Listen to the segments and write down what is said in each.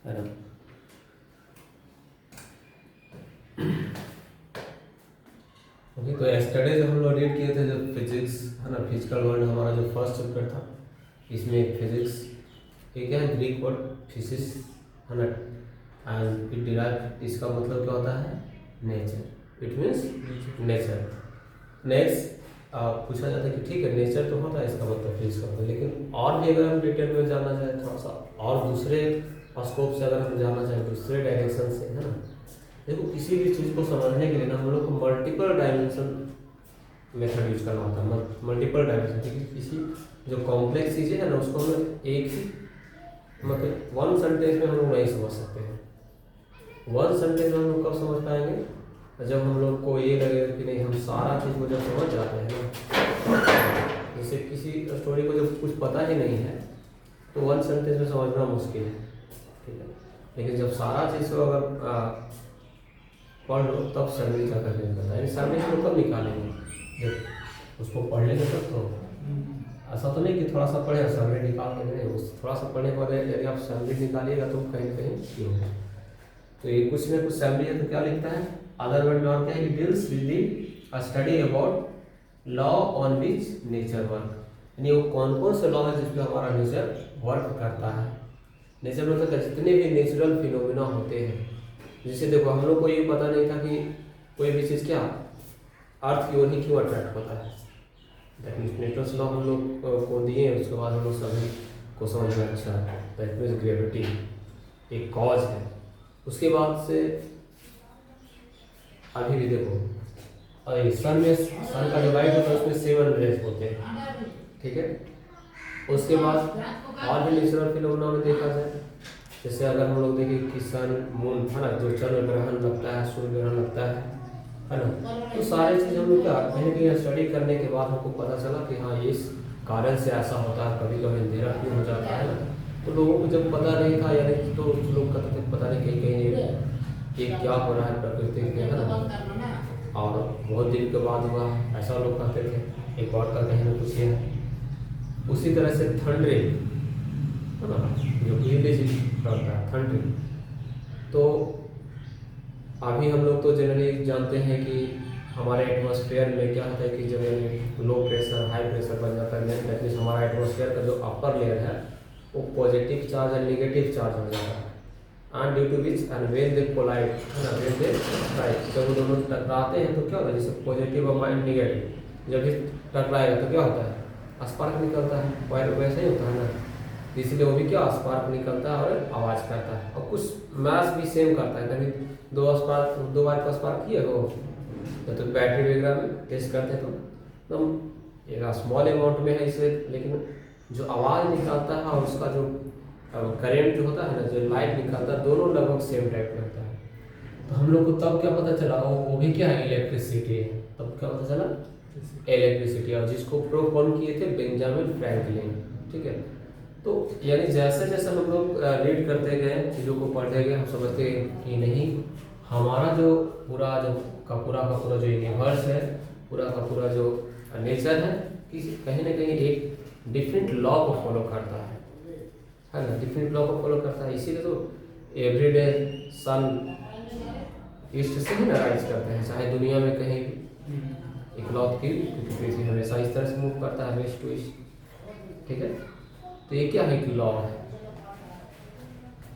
है ना। ओके, तो यस्टरडे जो हम लोग रीड किए थे, जो फिजिक्स है ना, फिजिकल वर्ल्ड हमारा जो फर्स्ट चैप्टर था, इसमें फिजिक्स एक है ग्रीक वर्ड फिजिक्स है ना, एंड इट डिराइव, इसका मतलब क्या होता है, nature, it means nature. Next पूछा जाता है कि ठीक है नेचर तो होता है, इसका मतलब फिजिक्स का होता है, लेकिन और भी अगर हम डिटेल में जानना चाहें थोड़ा सा और दूसरे स्कोप से अगर हम जानना चाहें दूसरे डायरेक्शन से, है ना, देखो किसी भी चीज़ को समझने के लिए ना हम लोग को मल्टीपल डायमेंशन मेथड यूज करना होता है, मल्टीपल डायमेंशन, क्योंकि किसी जो कॉम्प्लेक्स चीज़ें है ना उसको हम एक ही मतलब वन सेंटेंस में हम लोग नहीं समझ सकते हैं। वन सेंटेंस में हम लोग कब समझ पाएंगे, जब हम लोग को ये लगेगा कि नहीं हम सारा चीज़ को जब समझ जाते हैं ना, जैसे किसी स्टोरी को जब कुछ पता ही नहीं है तो वन सेंटेंस में समझना मुश्किल है, ठीक है, लेकिन जब सारा चीज़ को अगर पढ़ लो तब समरी का करने पड़ता है, समरी को कब निकालेंगे, जब उसको पढ़ लेंगे तब तो। ऐसा तो नहीं कि थोड़ा सा पढ़े समरी निकाल के नहीं, उस थोड़ा सा पढ़ने के बाद यदि आप समरी निकालिएगा तो कहीं ना कहीं ये होगा। तो ये कुछ ना कुछ समरी है तो क्या लिखता है, अदर वर्ड में और क्या है, deals with the study about law on which nature work, यानी वो कौन कौन से लॉ है जिस पे हमारा नेचर वर्क करता है। नेचर मतलब जितने भी नेचुरल फिनोमिना होते हैं, जैसे देखो हम लोग को ये पता नहीं था कि कोई भी चीज़ क्या अर्थ की ओर ही क्यों अट्रैक्ट होता है, न्यूटन्स लॉ हम लोग को दिए, उसके बाद हम लोग सभी को समझ में अच्छा दैट मीन्स ग्रेविटी एक कॉज है। उसके बाद से अभी भी देखो सन में सन का जो लाइट होता है उसमें 7 रेज होते हैं, ठीक है। उसके बाद और भी नेचुरल फिनोमेना में देखा जाए, जैसे अगर हम लोग देखें कि सन मून है ना, जो चंद्र ग्रहण लगता है, सूर्य ग्रहण लगता है ना, तो सारी चीज़ हम लोग क्या कहीं कहीं स्टडी करने के बाद हमको पता चला कि हाँ ये इस कारण से ऐसा होता है, कभी कभी अंधेरा क्यों हो जाता है ना। तो लोगों को जब पता नहीं था यानी तो लोग कहते थे पता नहीं कहीं कहीं ये क्या हो रहा है प्रकृति में, है ना, और बहुत दिन के बाद हुआ ऐसा लोग कहते थे। एक और का कहना कुछ है उसी तरह से थंडरिंग है ना, जो करता है थंडरिंग, तो अभी हम लोग तो जनरली जानते हैं कि हमारे एटमॉस्फेयर में क्या होता है कि जब लो प्रेशर हाई प्रेशर बन जाता है, दैट मीन्स हमारा एटमॉस्फेयर का जो अपर लेयर है वो पॉजिटिव चार्ज और नेगेटिव चार्ज हो जाता है, and due to which and when they collide है ना, व्हेन दे राइट, जब वो दोनों टकराते हैं तो क्या होता है, जैसे पॉजिटिव और नेगेटिव जब भी टकराएगा तो क्या होता है, स्पार्क निकलता है, वायर वैसे ही होता है ना, इसलिए वो भी क्या स्पार्क निकलता है और आवाज़ करता है, और कुछ मैथ भी सेम करता है। कभी दो वायर का स्पार्क किए हो तो बैटरी वगैरह में टेस्ट करते हैं तो एकदम एक स्मॉल अमाउंट में है इसे, लेकिन जो आवाज़ निकलता है और उसका जो करेंट जो होता है ना, जो लाइट निकलता है, दोनों लगभग सेम टाइप का होता है। तो हम लोग को तब क्या पता चला वो भी क्या है, इलेक्ट्रिसिटी है। तब क्या पता चला, इलेक्ट्रिसिटी, और जिसको प्रूव कौन किए थे, बेंजामिन फ्रैंकलिन, ठीक है। तो यानी जैसे जैसे हम लोग रीड करते गए, चीज़ों को पढ़ते गए, हम समझते गए कि नहीं हमारा जो पूरा का पूरा जो यूनिवर्स है, पूरा का पूरा जो नेचर है, कि कहीं ना कहीं एक डिफरेंट लॉ को फॉलो करता है ना, डिफरेंट लॉ को फॉलो करता है। इसीलिए तो एवरीडे सन ईस्ट से ही ना राइज करते हैं, चाहे दुनिया में कहीं भी एक लॉ की पृथ्वी हमेशा इस तरह से मूव करता है, वेस्ट टू ईस्ट, ठीक है। तो ये क्या है कि लॉ है,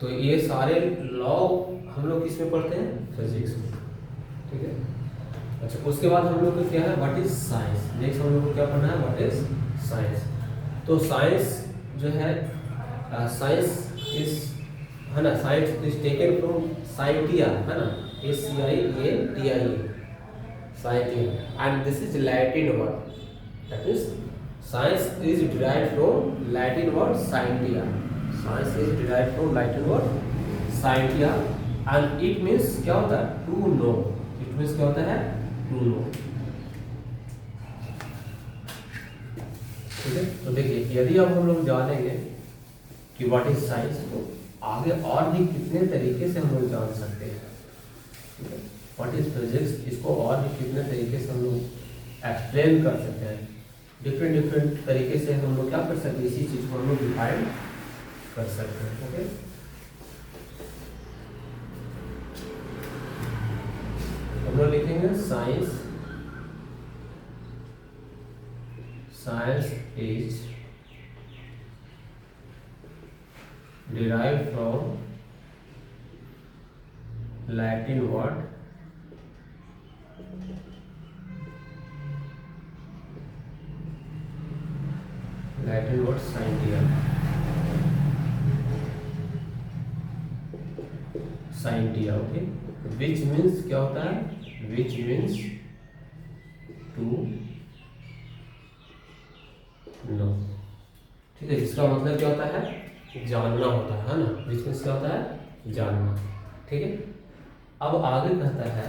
तो ये सारे लॉ हम लोग किस में पढ़ते हैं, फिजिक्स में, ठीक है। अच्छा, उसके बाद हम लोग को क्या है, व्हाट इज साइंस। नेक्स्ट हम लोग को क्या पढ़ना है, व्हाट इज साइंस। तो साइंस जो है, साइंस इज है ना, science is taken from scientia है ना, SCIENTIA, scientia, and this is Latin word, that is science is derived from Latin word scientia. Science is derived from Latin word scientia, and it means क्या होता है, to know. It means क्या होता है, to know. ठीक है। तो देखिए यदि अब हम लोग जानेंगे कि व्हाट इज साइंस, तो आगे और भी कितने तरीके से हम लोग जान सकते हैं, ठीक है। व्हाट इज फिजिक्स, इसको और भी कितने तरीके से हम लोग एक्सप्लेन कर सकते हैं, डिफरेंट तरीके से हम लोग क्या कर सकते हैं, इसी चीज़ को हम लोग डिफाइन कर सकते हैं, ओके। लिखेंगे science is derived from Latin word scientia, okay, which means क्या होता है, which means to know, ठीक है, जिसका मतलब क्या होता है, जानना होता है ना, which means क्या होता है, जानना, ठीक है। अब आगे कहता है,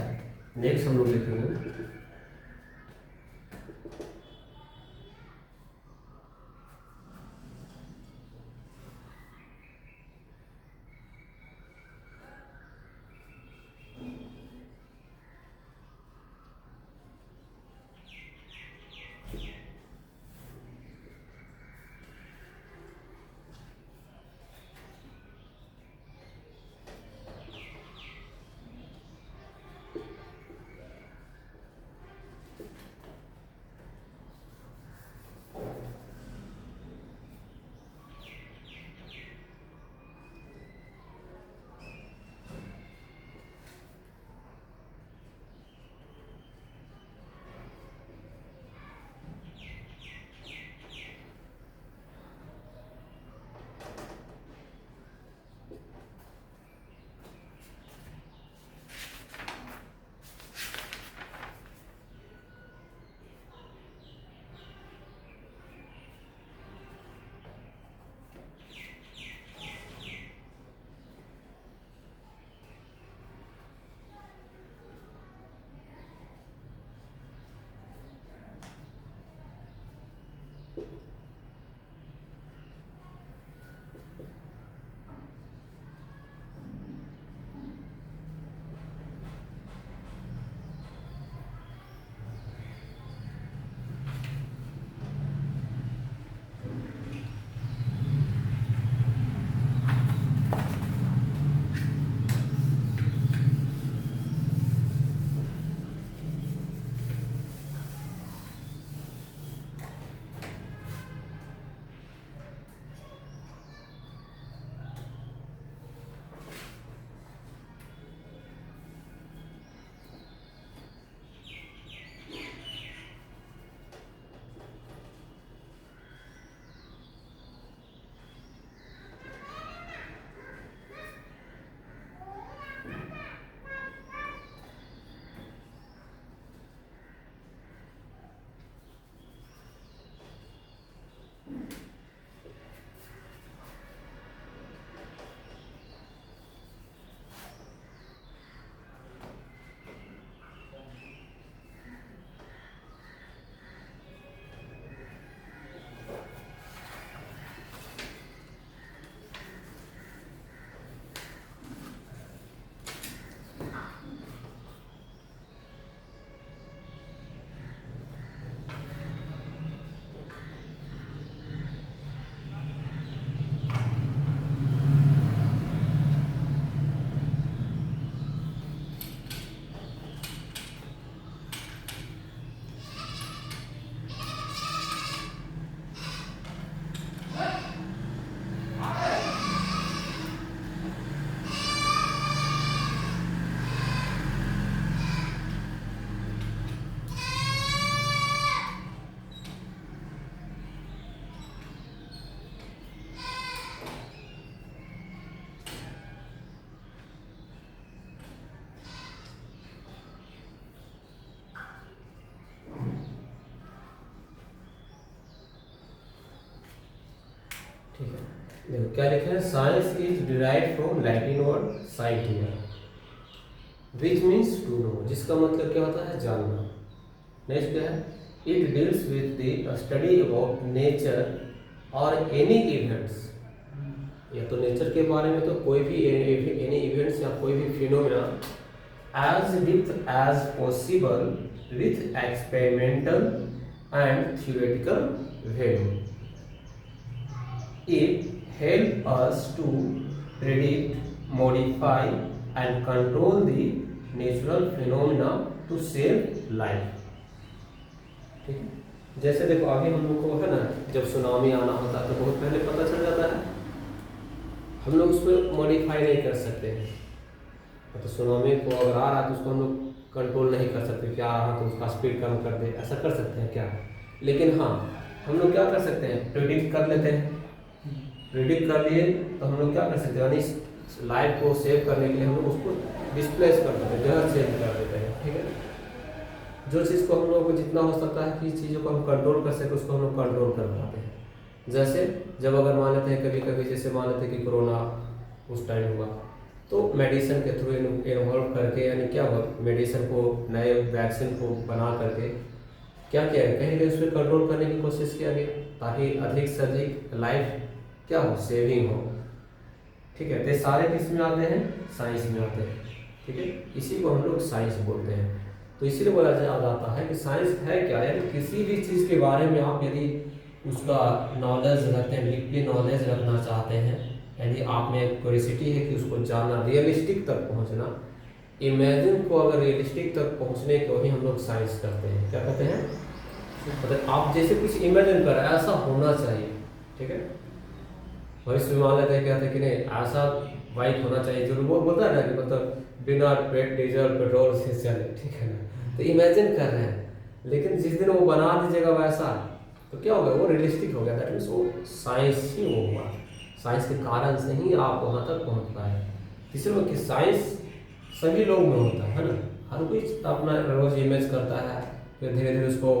नेक्स्ट हम लोग देखेंगे ठीक है। देखो क्या लिखा है, science is derived from Latin word scientia which means to know, जिसका मतलब क्या होता है, जानना। नेक्स्ट क्या है, it deals with the study about nature और एनी इवेंट्स, या तो नेचर के बारे में तो कोई भी एनी इवेंट्स या कोई भी phenomena as deep as possible with experimental and theoretical value. It helps us to predict, modify and control the natural phenomena to save life. ठीक है, जैसे देखो अभी हम लोग को है ना, जब सुनामी आना होता है तो बहुत पहले पता चल जाता है, हम लोग उसको मॉडिफाई नहीं कर सकते हैं। तो सुनामी को अगर आ रहा है तो उसको हम लोग कंट्रोल नहीं कर सकते, क्या आ रहा तो उसका स्पीड कम कर दे, ऐसा कर सकते हैं क्या? लेकिन हाँ, हम लोग क्या कर सकते हैं, प्रिडिक्ट कर लेते हैं। प्रिडिक्ट कर लिए तो हम लोग क्या कर सकते हैं, यानी लाइफ को सेव करने के लिए हम लोग उसको डिस्प्लेस कर देते हैं, जगह चेंज कर देते हैं। ठीक है, जो चीज़ को हम लोग को जितना हो सकता है कि चीज़ों को हम कंट्रोल कर सके उसको हम लोग कंट्रोल कर पाते हैं। जैसे जब अगर मान लेते हैं कभी कभी, जैसे मान लेते हैं कि कोरोना उस टाइम हुआ, तो मेडिसिन के थ्रू इन्वॉल्व करके, यानी क्या हुआ, मेडिसिन को, नए वैक्सीन को बना करके क्या किया है, कहीं कहीं उस पर कंट्रोल करने की कोशिश किया गया ताकि अधिक से अधिक लाइफ क्या हो, सेविंग हो। ठीक है, तो सारे किस में आते हैं, साइंस में आते हैं। ठीक है, इसी को हम लोग साइंस बोलते हैं। तो इसीलिए बोला जाता है कि साइंस है क्या, यानी किसी भी चीज़ के बारे में आप यदि उसका नॉलेज रखते हैं, डीपली नॉलेज रखना चाहते हैं, यानी आप में क्यूरियोसिटी है कि उसको जानना, रियलिस्टिक तक पहुंचना, इमेजिन को अगर रियलिस्टिक तक पहुंचने को ही हम लोग साइंस करते हैं। क्या कहते हैं, मतलब आप जैसे कुछ इमेजिन कर रहे हैं, ऐसा होना चाहिए। ठीक है, भविष्य में मान लेते हैं, कहते हैं कि नहीं ऐसा बाइक होना चाहिए, जो वो बोलता है ना कि मतलब बिना डीजल पेट्रोल से चले। ठीक है ना, तो इमेजिन कर रहे हैं, लेकिन जिस दिन वो बना दीजिएगा वैसा, तो क्या होगा, वो रियलिस्टिक हो गया। दैट मीन्स वो साइंस ही वो हुआ, साइंस के कारण से ही आप वहाँ तक पहुँच पाए। इसलिए कि साइंस सभी लोग में होता है ना, हर कोई अपना रोज इमेज करता है, फिर धीरे धीरे उसको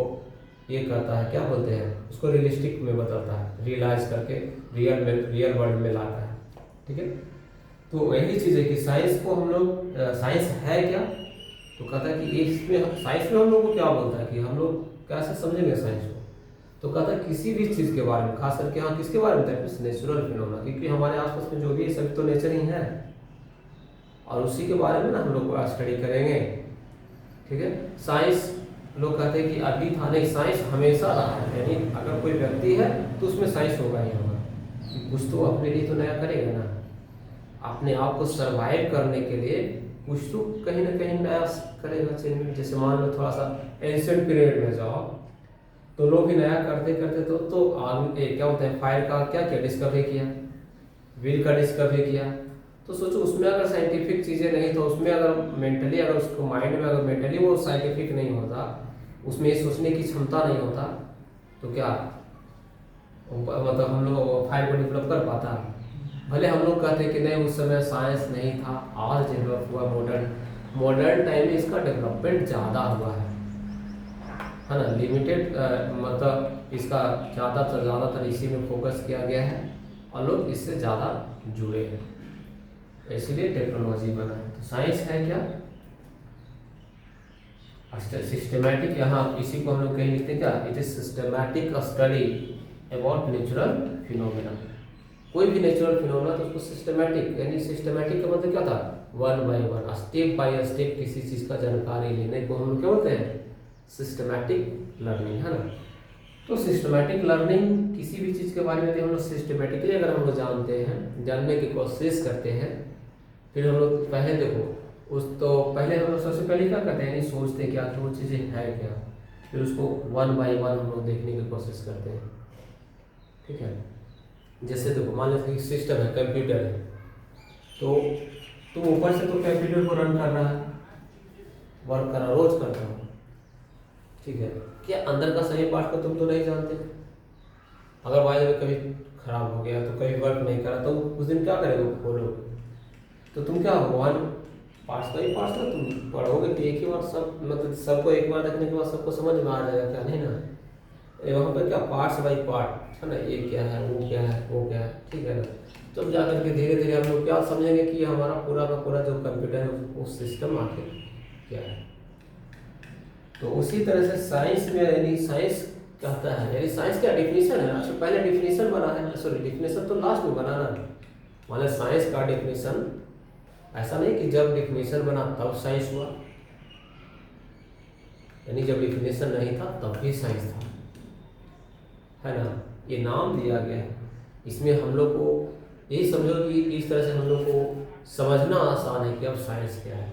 ये करता है, क्या बोलते हैं, उसको रियलिस्टिक में बदलता है, रियलाइज करके रियल वर्ल्ड में लाता है। ठीक है, तो यही चीज़ है कि साइंस को हम लोग, साइंस है क्या, तो कहता है कि इसमें साइंस में हम लोग को क्या बोलता है कि हम लोग कैसे समझेंगे साइंस को, तो कहता है किसी भी चीज़ के बारे में, खास करके हाँ किसके बारे में, नेचुरल फिनोमेना, क्योंकि हमारे आसपास में जो भी है सभी तो नेचर ही है, और उसी के बारे में ना हम लोग स्टडी करेंगे। ठीक है, साइंस लोग कहते हैं कि अभी था नहीं, साइंस हमेशा रहा है, यानी अगर कोई व्यक्ति है तो उसमें साइंस होगा ही होगा, कुछ तो अपने लिए तो नया करेगा ना, अपने आप को सरवाइव करने के लिए कुछ तो कहीं ना कहीं नया करेगा चेंज में। जैसे मान लो थोड़ा सा एंशिएंट पीरियड में जाओ, तो लोग भी नया करते करते तो आगे क्या होता है, फायर का क्या किया, डिस्कवरी किया, व्हील का डिस्कवरी किया। तो सोचो उसमें अगर साइंटिफिक चीज़ें नहीं, तो उसमें अगर मेंटली, अगर उसको माइंड में अगर मेंटली वो साइंटिफिक नहीं होता, उसमें ये सोचने की क्षमता नहीं होता, तो क्या मतलब हम लोग फायर को डेवलप कर पाता। भले हम लोग कहते हैं कि नहीं उस समय साइंस नहीं था, आज डेवलप हुआ, मॉडर्न टाइम में इसका डेवलपमेंट ज़्यादा हुआ है ना, लिमिटेड मतलब इसका ज़्यादातर इसी में फोकस किया गया है और लोग इससे ज़्यादा जुड़े हैं, इसलिए टेक्नोलॉजी बना है। तो साइंस है क्या, सिस्टमैटिक, यहाँ इसी को हम लोग कहीं लिखते हैं क्या, it is systematic study about natural phenomena. कोई भी नेचुरल फिनोमेना तो उसको सिस्टमैटिक, यानी सिस्टमैटिक का मतलब क्या था, one by one, step by step किसी चीज़ का जानकारी लेने को हम लोग क्या बोलते हैं, सिस्टमैटिक लर्निंग, है ना। तो सिस्टमैटिक लर्निंग, किसी भी चीज़ के बारे में हम लोग सिस्टमैटिकली अगर हम लोग जानते हैं, जानने की कोशिश करते हैं, फिर हम लोग पहले देखो पहले हम लोग सबसे पहले क्या करते हैं, सोचते हैं कि आखिर वो चीज़ें है क्या, फिर उसको वन बाय वन हम लोग देखने की कोशिश करते हैं। ठीक है, जैसे देखो मान लीजिए सिस्टम है, कंप्यूटर है, तो तुम ऊपर से तो कंप्यूटर को रन कर रहा है, वर्क कर रहा, रोज करता हूँ। ठीक है, क्या अंदर का सही पार्ट को तुम तो नहीं जानते, अगर बाय में कभी खराब हो गया, तो कभी वर्क नहीं करा, तो उस दिन क्या करेगा वो लोग, तो तुम क्या वन पार्ट्स का ही पार्ट्स ना तुम पढ़ोगे कि एक ही बार सब, मतलब सबको एक बार देखने के बाद सबको समझ में आ जाएगा, क्या नहीं ना, वहाँ पर क्या पार्ट्स बाई पार्ट है ना, ये क्या है, वो क्या है, वो क्या है। ठीक है ना, तब जा करके धीरे धीरे हम लोग क्या समझेंगे कि हमारा पूरा का पूरा जो कंप्यूटर है वो सिस्टम आखिर क्या है। तो उसी तरह से साइंस में, यानी साइंस कहता है, यानी साइंस क्या डिफिनेशन है, अच्छा पहले डिफिनेशन बना है, सॉरी डिफिनेशन तो लास्ट में बना ना, मतलब साइंस का डिफिनेशन ऐसा नहीं कि जब डिफिनेशन बना तब साइंस हुआ, यानी जब डिफिनेशन नहीं था तब भी साइंस था, है ना, ये नाम दिया गया है। इसमें हम लोग को यही समझो कि इस तरह से हम लोग को समझना आसान है कि अब साइंस क्या है।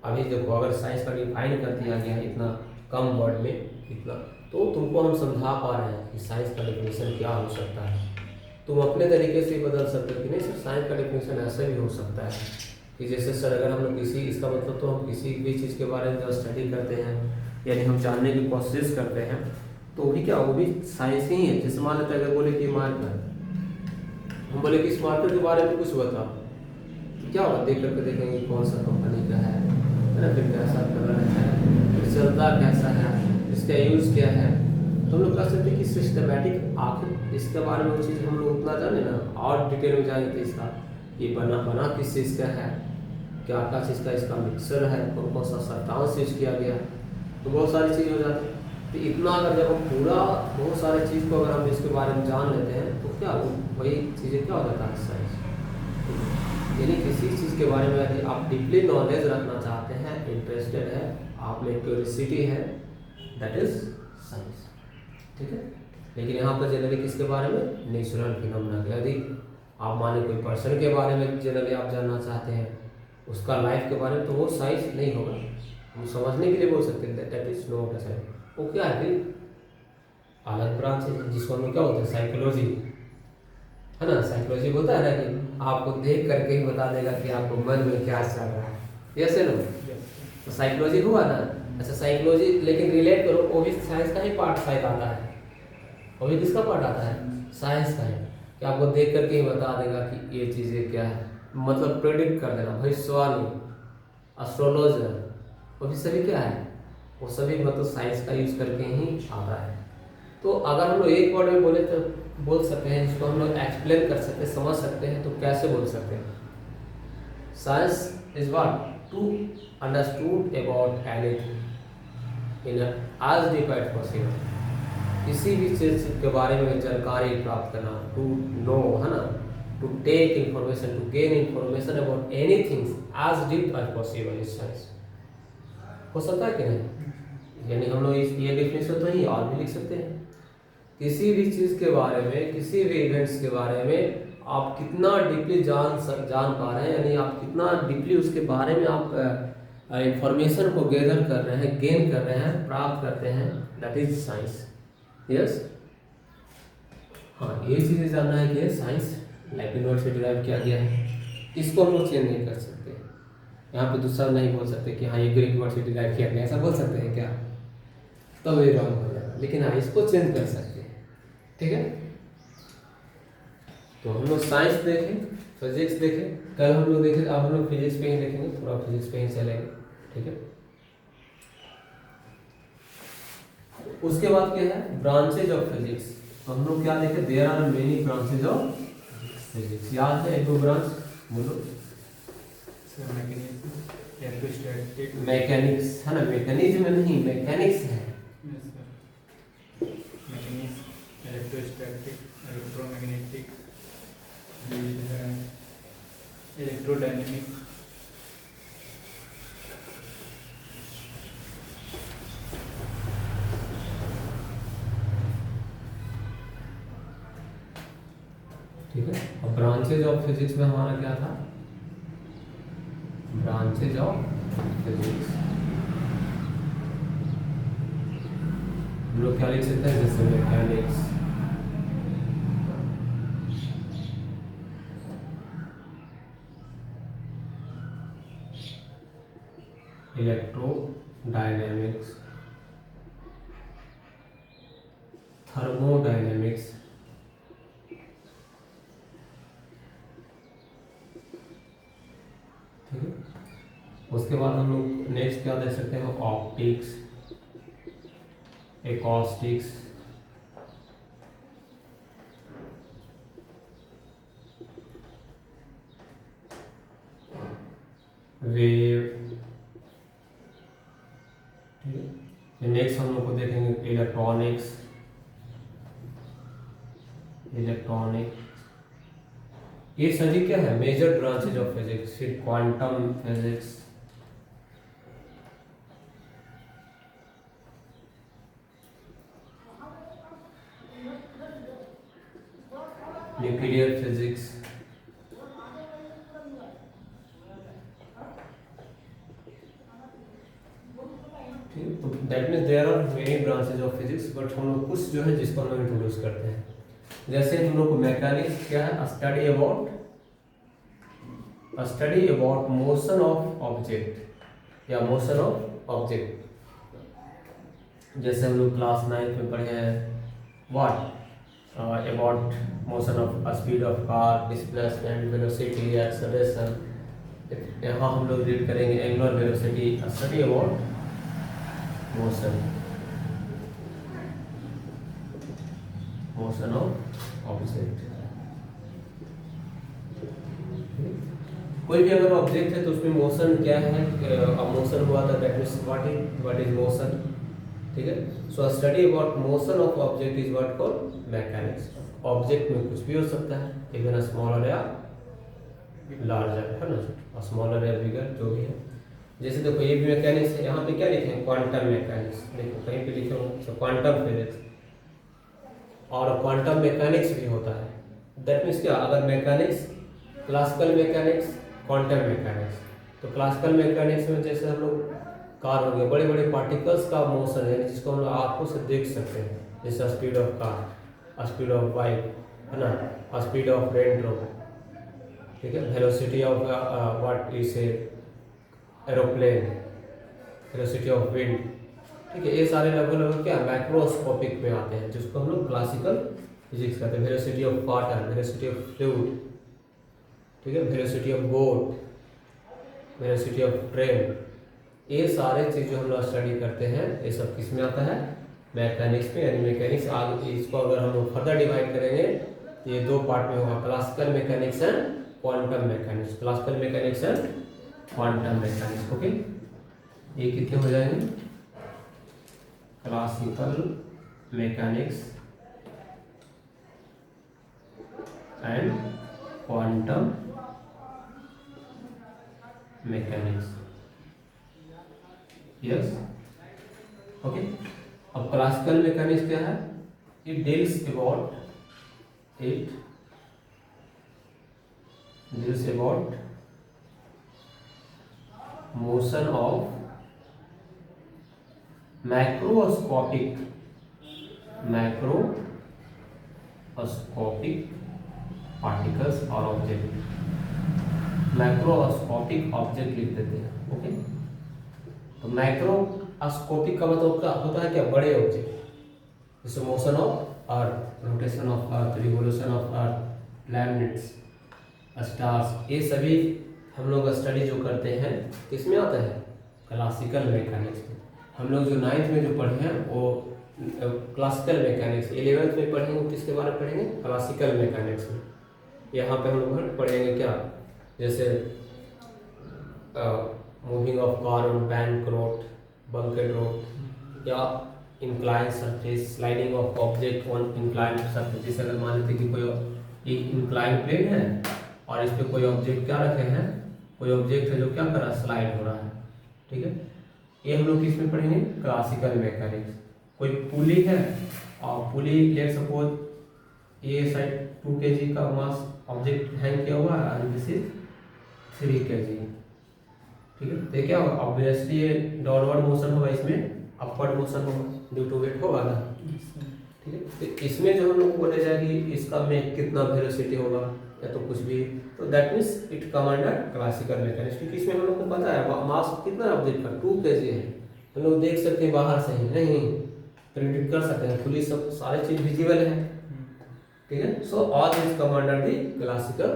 अभी देखो अगर साइंस का डिफाइन कर दिया गया है इतना कम वर्ड में इतना, तो तुमको हम समझा पा रहे हैं कि साइंस का डेफिनेशन क्या हो सकता है। तुम अपने तरीके से बदल सकते हो कि नहीं सर साइंस का डेफिनेशन ऐसा भी हो सकता है कि जैसे सर अगर हम लोग किसी इसका मतलब तो हम किसी भी चीज़ के बारे में जब स्टडी करते हैं यानी हम जानने की कोशिश करते हैं तो वो भी क्या वो भी साइंस ही है। जैसे मान लेते हैं अगर बोले कि मार्कर, हम बोले कि इस मार्कर के बारे में कुछ बताओ तो क्या होगा, देख करके देखेंगे कौन सा कंपनी का है ना, फिर कैसा कलर है, फिर चलता कैसा है, इसका यूज़ क्या है। तो हम लोग कह सकते हैं कि सिस्टमेटिक आखिर इसके बारे में वो चीज़ हम लोग उतना जाने ना और डिटेल में जाएंगे तो इसका ये बना किस चीज़ का है, क्या क्या चीज़ का इसका मिक्सर है, कौन कौन सा सब्सटेंस यूज किया गया, तो बहुत सारी चीज़ हो जाती है। तो इतना अगर जब हम पूरा बहुत सारी चीज़ को अगर हम इसके बारे में जान लेते हैं तो क्या वही चीज़ें क्या हो जाता है साइंस। यानी किसी चीज़ के बारे में यदि आप डीपली नॉलेज रखना चाहते हैं, इंटरेस्टेड है, आप में क्यूरियोसिटी है, दैट इज साइंस। ठीक है, लेकिन यहाँ पर जनरली किसके बारे में, नेचुरल फिनोमेना। यदि आप माने कोई पर्सन के बारे में जनरली आप जानना चाहते हैं, उसका लाइफ के बारे में, तो वो साइंस नहीं होगा। हम समझने के लिए बोल सकते हैं that is not a science. वो क्या है फिर अलग ब्रांच है जिसको हम लोग क्या होता है साइकोलॉजी, है ना। साइकोलॉजी होता है ना कि आपको देख करके ही बता देगा कि आपको मन में क्या चल रहा है, यस है ना। तो साइकोलॉजी हुआ ना। अच्छा साइकोलॉजी लेकिन रिलेट करो वो भी साइंस का ही पार्ट शायद आता है, वो भी किसका पार्ट आता है, साइंस का है। कि आपको देख करके ही बता देगा कि ये चीज़ें क्या है, मतलब प्रेडिक्ट कर देना, भविष्यवाणी, एस्ट्रोलॉजर, वो भी सभी क्या है, वो सभी मतलब साइंस का यूज करके ही आता है। तो अगर हम लोग एक वर्ड में बोले तो बोल सकते हैं, इसको हम लोग एक्सप्लेन कर सकते हैं, समझ सकते हैं, तो कैसे बोल सकते हैं, science is what to understood about anything in as deep as possible. किसी भी चीज के बारे में जानकारी प्राप्त करना, टू नो, है ना, to take information, to gain information about anything as deep as possible is science. हो सकता है कि नहीं, यानी हम लोग ये डेफिनेशन तो ही और भी लिख सकते हैं। किसी भी चीज़ के बारे में, किसी भी इवेंट्स के बारे में आप कितना डीपली जान पा रहे हैं, यानी आप कितना डीपली उसके बारे में आप इंफॉर्मेशन को गैदर कर रहे हैं, गेन कर रहे हैं, प्राप्त करते हैं, दैट इज साइंस। यस, हाँ ये चीज़ें जानना है कि ये साइंस लैटिन वर्ड से डिराइव किया गया है, इसको हम लोग चेंज नहीं कर सकते। यहाँ पे दूसरा नहीं बोल सकते कि हाँ ये ग्रीक वर्ड से डिराइव किया गया, ऐसा बोल सकते हैं क्या, तब ये रॉन्ग हो जाएगा। लेकिन हाँ इसको चेंज कर सकते हैं। ठीक है, तो हम लोग साइंस देखें, फिजिक्स देखें, कल हम लोग देखें, अब हम लोग फिजिक्स पे ही देखेंगे, थोड़ा फिजिक्स पे ही चलेंगे। ठीक है, उसके बाद क्या है ब्रांचेज ऑफ फिजिक्स। तो हम लोग क्या देखें, there are many branches of physics. याद है एक दो ब्रांच बोलो, मैकेनिक्स है ना, मैकेनिज्म में नहीं मैकेनिक्स है, इलेक्ट्रोस्टैटिक, इलेक्ट्रोमैग्नेटिक, इलेक्ट्रोडायनेमिक, ठीक है। और ब्रांचेज ऑफ फिजिक्स में हमारा क्या था, ब्रांचेज ऑफ फिजिक्स हम लोग क्या लिख सकते हैं, जैसे मैकेनिक्स, इलेक्ट्रोडायनेमिक्स, थर्मोडायनेमिक्स, ठीक है। उसके बाद हम लोग नेक्स्ट क्या देख सकते हैं, ऑप्टिक्स, एकॉस्टिक्स, वेव, ठीक है। नेक्स्ट हम लोग को देखेंगे इलेक्ट्रॉनिक्स, ये सभी क्या है मेजर ब्रांचेज ऑफ फिजिक्स। फिर क्वांटम फिजिक्स, न्यूक्लियर फिजिक्स, तो that means there are many branches of physics, but हम लोग कुछ जो है जिसको हम लोग इंट्रोड्यूस करते हैं। जैसे हम लोग को मैकेनिक्स क्या है, study about motion of object या मोशन ऑफ ऑब्जेक्ट। जैसे हम लोग क्लास 9 में पढ़े हैं what about motion of speed of car, displacement, velocity, acceleration. यहाँ हम लोग रीड करेंगे angular velocity, study about motion of object. कोई भी अगर ऑब्जेक्ट है तो उसमें मोशन क्या है, अब मोशन हुआ था, that means what is motion. ठीक है, so study about motion of object is what called mechanics. Object में कुछ भी हो सकता है, इवन स्मॉलर या लार्जर, है ना, स्मॉलर या बिगर जो भी है। जैसे देखो ये भी मैकेनिक्स है, यहाँ पे क्या लिखे हैं, क्वांटम मैकेनिक्स। देखो कहीं पे लिखे हो क्वांटम फिजिक्स, और क्वांटम मैकेनिक्स भी होता है। दैट मीन्स क्या, अगर mechanics, classical mechanics, quantum mechanics. तो क्लासिकल मैकेनिक्स में जैसे हम लोग कार हो गया, बड़े बड़े पार्टिकल्स का मोशन है जिसको हम लोग आंखों से देख सकते हैं, जैसे speed of car, speed of bike, है ना, स्पीड ऑफ रेन ड्रॉप, ठीक है, velocity of what is aeroplane, velocity of wind. ठीक है, ये सारे लगभग क्या मैक्रोस्कोपिक में आते हैं, जिसको हम लोग क्लासिकल फिजिक्स कहते हैं। Velocity of water, velocity of fluid, ठीक है, velocity of boat, velocity of train. ये सारे चीज़ जो हम लोग स्टडी करते हैं, ये सब किस में आता है, मैकेनिक्स में। यानी मैकेनिक्स आगे इसको अगर हम लोग फर्दर डिवाइड करेंगे, ये दो पार्ट में होगा, classical mechanics and quantum mechanics. Classical mechanics and quantum mechanics. Okay, ये कितने हो जाएंगे, classical mechanics and quantum mechanics. Yes, okay. अब क्लासिकल मैकेनिक्स क्या है, it deals about motion of macroscopic particles और ऑब्जेक्ट। मैक्रोस्कोपिक ऑब्जेक्ट लिख देते हैं। ओके, तो मैक्रोस्कोपिक का मतलब क्या होता है, क्या, बड़े ऑब्जेक्ट, जैसे motion of earth, rotation of earth, revolution of earth, planets, stars. ये सभी हम लोग स्टडी जो करते हैं किसमें आता है, क्लासिकल मैकेनिक्स में। हम लोग जो 9th में जो पढ़े हैं वो क्लासिकल मैकेनिक्स, 11th में पढ़ेंगे किसके बारे में पढ़ेंगे, क्लासिकल मैकेनिक्स में। यहाँ पे हम लोग पढ़ेंगे क्या, जैसे moving of car on bank road, banked road, या incline surface, sliding of object on incline surface. जैसे अगर मान लेते कि कोई एक इंक्लाइन प्लेन है और इस पे कोई ऑब्जेक्ट क्या रखे हैं, कोई ऑब्जेक्ट है जो क्या कर रहा है, स्लाइड हो रहा है। ठीक है, ये हम लोग किस में पढ़ेंगे, क्लासिकल मैकेनिक्स। कोई पुली है और पुली ले सपोज ये साइड 2 kg का मास ऑब्जेक्ट हैंग किया हुआ है, दिस इज 3 kg। ठीक है, तो क्या होगा, ऑब्वियसली ये डाउनवर्ड मोशन होगा, इसमें अपवर्ड मोशन होगा, ड्यू टू वेट होगा ना। ठीक है, तो इसमें जो हम लोग बोले जाएगी इसका में कितना वेलोसिटी होगा या तो कुछ भी, तो that means it come under classical mechanics. क्योंकि इसमें हम लोग को पता है मास कितना ऑब्जेक्ट का 2 kg है, हम लोग देख सकते हैं बाहर से ही, नहीं प्रिडिक्ट कर सकते हैं, पुलिस सब सारे चीज विजिबल है। ठीक है, so all this come under the classical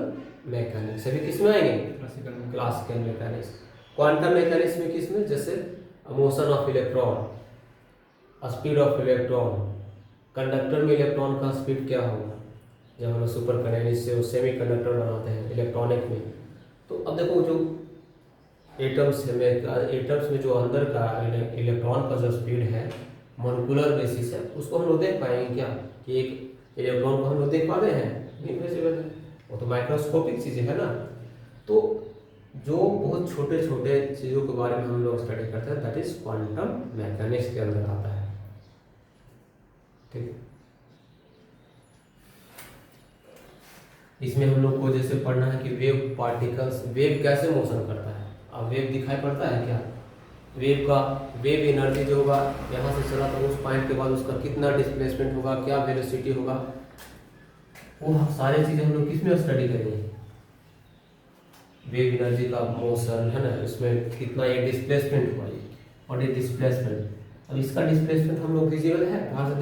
mechanics. सभी किस में आएंगे, क्लासिकल मैकेनिक्स। क्वांटम मैकेनिक्स में किस में, जैसे motion of electron, speed of electron, conductor में इलेक्ट्रॉन का स्पीड क्या होगा, जब हम लोग सुपर कंडक्टर से सेमी कंडक्टर बनाते हैं इलेक्ट्रॉनिक में। तो अब देखो जो एटम्स में जो अंदर का इलेक्ट्रॉन का जो स्पीड है मॉलिक्यूलर बेसिस है, उसको हम लोग देख पाएंगे क्या, कि एक इलेक्ट्रॉन को हम लोग देख पाते हैं, इनविजिबल है, वो तो माइक्रोस्कोपिक चीज़ें है ना। तो जो बहुत छोटे छोटे चीज़ों के बारे में हम लोग स्टडी करते हैं, दैट इज क्वांटम मैकेनिक्स के अंदर आता है। ठीक, इसमें हम लोग को जैसे पढ़ना है कि वेव पार्टिकल्स, वेव कैसे मोशन करता है। अब वेव दिखाई पड़ता है क्या, वेव एनर्जी जो होगा यहाँ से चला तो उस पॉइंट के बाद उसका कितना डिस्प्लेसमेंट होगा, क्या वेलोसिटी होगा, वो सारी चीज़ें हम लोग किस में स्टडी करेंगे। वेव एनर्जी का मोशन है ना, इसमें कितना ये डिस्प्लेसमेंट हुआ ये, और ये डिस्प्लेसमेंट, अब इसका डिस्प्लेसमेंट हम लोग विजिबल है, वहाँ से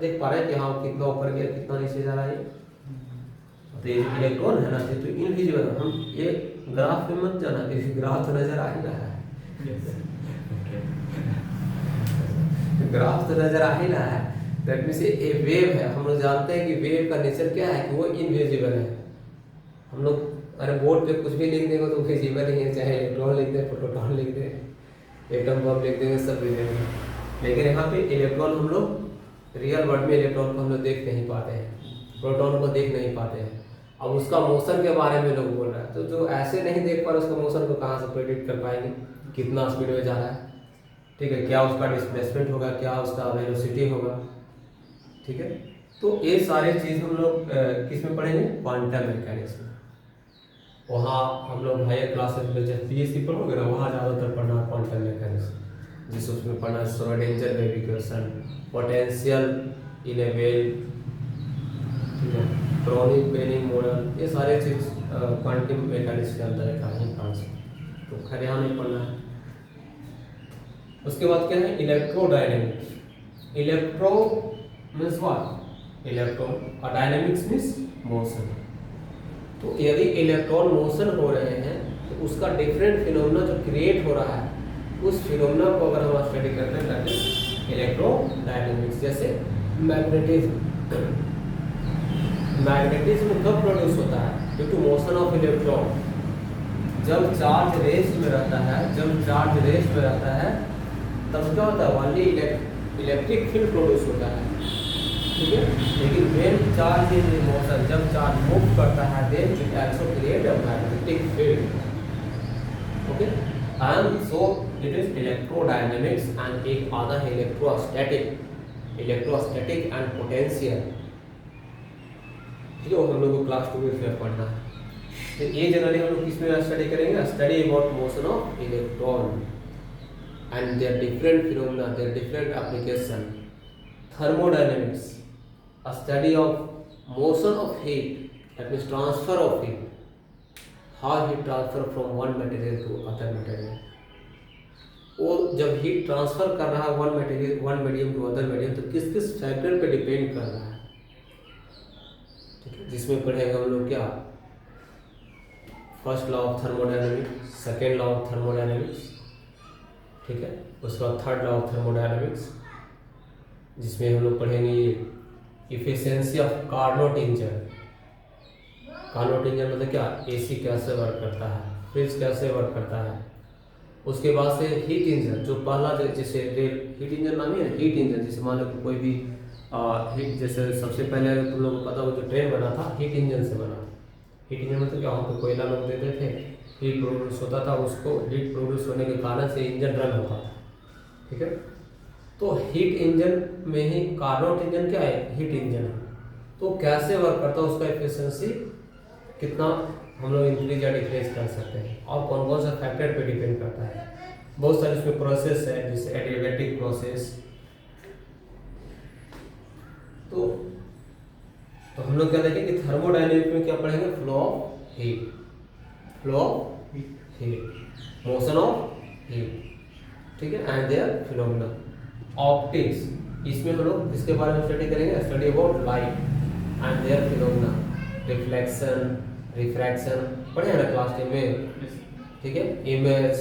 देख पा रहे हैं कि हाँ कितना ऊपर गया कितना नीचे जा रहा है। तो ये इलेक्ट्रॉन है ना, ये तो इनविजिबल, हम ये ग्राफ में मत जाना क्योंकि ग्राफ तो नजर आ ही रहा है। ग्राफ तो नजर आ ही रहा है, दैट मींस ये वेव है। हम लोग जानते हैं कि वेव का नेचर क्या है कि वो इनविजिबल है। हम लोग अरे बोर्ड पे कुछ भी लिख देंगे तो विजिबल ही है, चाहे इलेक्ट्रॉन लिख दे, प्रोटॉन लिख दे, एटम बम लिख देंगे, सब लिख देंगे। लेकिन यहाँ पे इलेक्ट्रॉन हम लोग रियल वर्ल्ड में इलेक्ट्रॉन को हम लोग देख नहीं पाते हैं, प्रोटॉन को देख नहीं पाते हैं। अब उसका मोशन के बारे में लोग बोल रहे हैं, तो जो ऐसे नहीं देख पा रहे उसका मोशन को कहाँ से प्रेडिक्ट कर पाएंगे, कितना स्पीड में जा रहा है, ठीक है, क्या उसका डिस्प्लेसमेंट होगा, क्या उसका वेलोसिटी होगा, ठीक है। तो ये सारी चीज़ हम लोग किस में पढ़ेंगे, क्वांटम मैकेनिक्स में। वहाँ हम लोग हायर क्लासेस में जब पीएचडी पढ़ोगे ना, वहाँ ज़्यादातर पढ़ना क्वांटम मैकेनिक्स, जिस उसमें पढ़ना Schrodinger wave equation, potential in A wave, ठीक है, क्रोनिक पेनिंग मॉडल, ये सारे चीज़ क्वांटम मैकेनिक्स के अंदर है कहीं कॉन्सेप्ट, तो खैर यहाँ नहीं पढ़ना है। उसके बाद क्या है, electrodynamics. Electro means what, electron, और डायनेमिक्स मीन्स मोशन। तो यदि इलेक्ट्रॉन मोशन हो रहे हैं तो उसका डिफरेंट फिनोमेना जो क्रिएट हो रहा है, उस फिनोमेना को अगर हम स्टडी करते हैं दैट इज इलेक्ट्रोडायनेमिक्स। जैसे मैग्नेटिज्म, मैग्नेटिज्म कब प्रोड्यूस होता है, due to motion of electron. जब चार्ज रेस्ट में रहता है, जब चार्ज रेस्ट में रहता है तब क्या होता है, ओनली इलेक्ट्रिक फील्ड प्रोड्यूस होता है, ठीक है। लेकिन when charge is in motion, जब चार्ज मूव करता है then it also create a magnetic field, okay. And so it is electrodynamics. And एक आधा है इलेक्ट्रोस्टैटिक, इलेक्ट्रोस्टैटिक एंड पोटेंशियल, ठीक है, वो हम लोग को क्लास 2 में फिर पढ़ना है। तो ये जनरली हम लोग किस में स्टडी करेंगे, study about motion of electron and their different phenomena, their different application. Thermodynamics, a study of motion of heat, that means transfer of heat, how heat transfer from one material to other material. वो जब heat transfer कर रहा है one material, one medium to other medium, तो किस किस factor पे depend कर रहा है, ठीक है। जिसमें पढ़ेंगे हम लोग क्या, first law of thermodynamics, second law of thermodynamics, ठीक है। उसके बाद थर्ड लॉ ऑफ थर्मोडायनेमिक्स, जिसमें हम लोग पढ़ेंगे efficiency of Carnot engine. Carnot engine मतलब क्या, एसी कैसे वर्क करता है, फ्रिज कैसे वर्क करता है। उसके बाद से हीट इंजन, जो पहला जैसे हीट इंजन नाम है, हीट इंजन, जैसे मान लो कोई भी हीट, जैसे सबसे पहले तुम लोगों को पता हो जो ट्रेन बना था हीट इंजन से बना। हीट इंजन मतलब क्या, वहाँ पे कोयला लोग देते थे, हीट प्रोड्यूस होता था, उसको हीट प्रोड्यूस होने के कारण से इंजन रन होता था, ठीक है। तो हीट इंजन में ही कार्नोट इंजन क्या है, हीट इंजन है। तो कैसे वर्क करता है, उसका एफिशिएंसी कितना हम लोग इंक्रीज या डिक्रीज कर सकते हैं, और कौन कौन सा फैक्टर पे डिपेंड करता है। बहुत सारे उसमें प्रोसेस है, जैसे एडियाबैटिक प्रोसेस। तो हम लोग क्या देखेंगे कि थर्मोडायनेमिक्स में क्या पढ़ेंगे, flow of heat, flow of heat, motion of heat, ठीक है, एंड देयर फिनोमेना। ऑप्टिक्स, इसमें हम लोग इसके बारे में स्टडी करेंगे, study about light and their phenomena, reflection, refraction, पढ़े हैं ना क्लास 10 में, ठीक है। Image,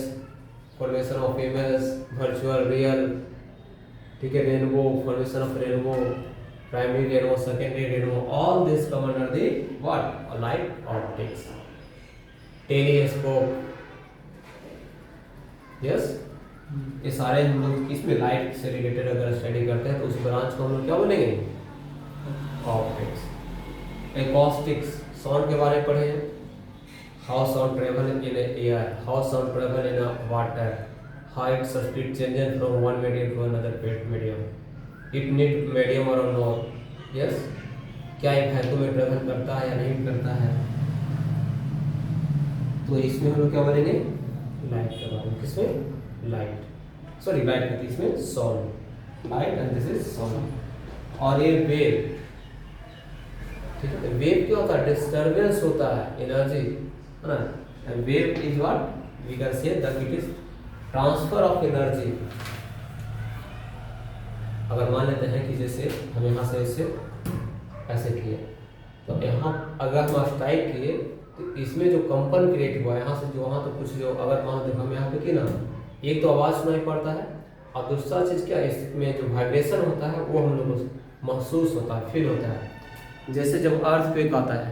formation of image, virtual real, ठीक है, rainbow, formation of rainbow, primary rainbow, secondary rainbow, all this come under the what, light optics. Telescope, yes, ये सारे हम लोग इसमें लाइट से रिलेटेड अगर स्टडी करते हैं तो उस ब्रांच को हम लोग क्या बोलेंगे, ऑप्टिक्स। एकॉस्टिक्स, साउंड के बारे में पढ़े हैं, how sound travel in air, how sound travel in water, how it's speed changes from one medium to another medium, it need medium और नॉट, यस, क्या ये वैक्यूम में ट्रेवल करता है या नहीं करता है। तो इसमें हम लोग क्या बोलेंगे, लाइट के बारे में, किसमें, लाइट। सॉरी लाइट कहते हैं इसमें sound, light and this is sound. और ये वेव, ठीक है, वेव क्या होता है, डिस्टर्बेंस होता है, एनर्जी है ना। And wave is what we can say that it is transfer of energy. अगर मान लेते हैं कि जैसे हम यहाँ से इसे ऐसे किए, तो यहाँ अगर हम स्ट्राइक किए तो इसमें जो कंपन क्रिएट हुआ यहाँ से जो वहाँ तो कुछ जो अगर मान लो हम यहाँ पे किए ना, एक तो आवाज़ सुनाई पड़ता है और दूसरा चीज़ क्या इसमें जो वाइब्रेशन होता है वो हम लोग महसूस होता है, फील होता है। जैसे जब अर्थक्वेक आता है,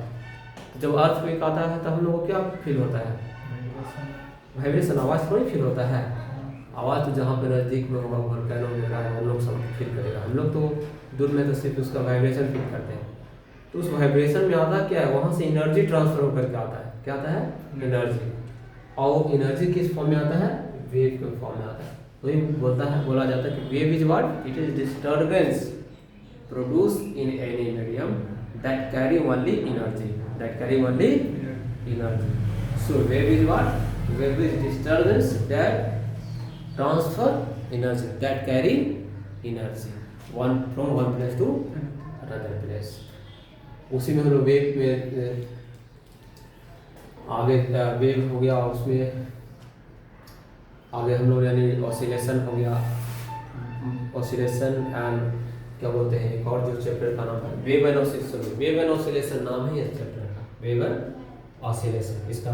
जब अर्थक्वेक आता है तो हम लोग को क्या फील होता है, वाइब्रेशन, आवाज़ थोड़ी फील होता है। आवाज़ तो जहाँ पे नज़दीक में होगा वोल्केनो वगैरह हम लोग सब फील करेगा, हम लोग तो दूर में तो सिर्फ उसका वाइब्रेशन फील करते हैं। तो उस वाइब्रेशन में आता क्या है, वहाँ से एनर्जी ट्रांसफर होकर के आता है, क्या आता है, एनर्जी। और एनर्जी किस फॉर्म में आता है, वेव के फॉर्म में आता है। तो ये बोला जाता है कि wave is what, it is disturbance produce in any medium that carry only energy, that carry only energy. So wave is what, wave is disturbance that transfer energy, that carry energy one from one place to another place. उसी में हम लोग wave में आगे wave हो गया, उसमें आगे हम लोग यानी ऑसिलेशन हो गया, ऑसिलेशन एंड क्या बोलते हैं एक और जो चैप्टर का नाम है wave and oscillation, wave and oscillation नाम है इस चैप्टर का, वेव एंड ऑसिलेशन। इसका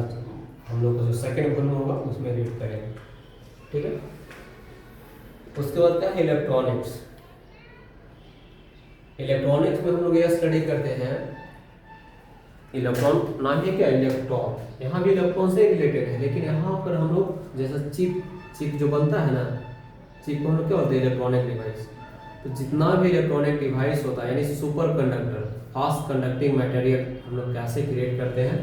हम लोग का जो सेकंड वॉल्यूम होगा उसमें रीड करेंगे, ठीक है। उसके बाद क्या है, इलेक्ट्रॉनिक्स। इलेक्ट्रॉनिक्स में हम लोग यह स्टडी करते हैं, इलेक्ट्रॉन नाम है क्या, इलेक्ट्रॉन, यहाँ भी इलेक्ट्रॉन से रिलेटेड है, लेकिन यहाँ पर हम लोग जैसा चिप जो बनता है ना, चिप को हम लोग क्या बोलते हैं, इलेक्ट्रॉनिक डिवाइस। तो जितना भी इलेक्ट्रॉनिक डिवाइस होता है यानी super conductor, fast conducting material हम लोग कैसे क्रिएट करते हैं,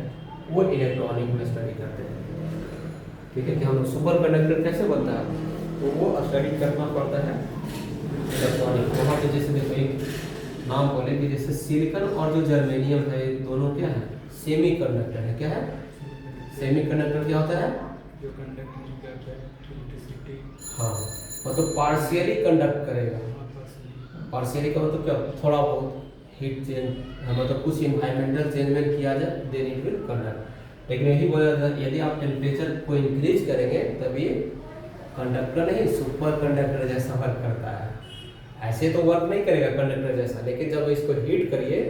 वो इलेक्ट्रॉनिक में स्टडी करते हैं, ठीक है। कि हम लोग सुपर कंडक्टर कैसे बनता है तो वो स्टडी करना पड़ता है इलेक्ट्रॉनिक। वहाँ पे जैसे देखो एक नाम बोले कि जैसे सिलिकॉन और जो जर्मेनियम है ये दोनों क्या है, सेमी कंडक्टर है। क्या है, सेमी कंडक्टर क्या होता है, जो कंडक्ट नहीं करता है इलेक्ट्रिसिटी, हाँ मतलब पार्शियली कंडक्ट करेगा। पार्शियली का मतलब क्या, थोड़ा बहुत हीट चेंज मतलब कुछ इन्वायरमेंटल चेंजमेंट किया जाए देन इट विल कंडक्ट। लेकिन यही बोला जाता है यदि आप टेम्परेचर को इंक्रीज करेंगे तब ये कंडक्टर नहीं सुपर कंडक्टर जैसा वर्क करता है। ऐसे तो वर्क नहीं करेगा कंडक्टर जैसा, लेकिन जब इसको हीट करिए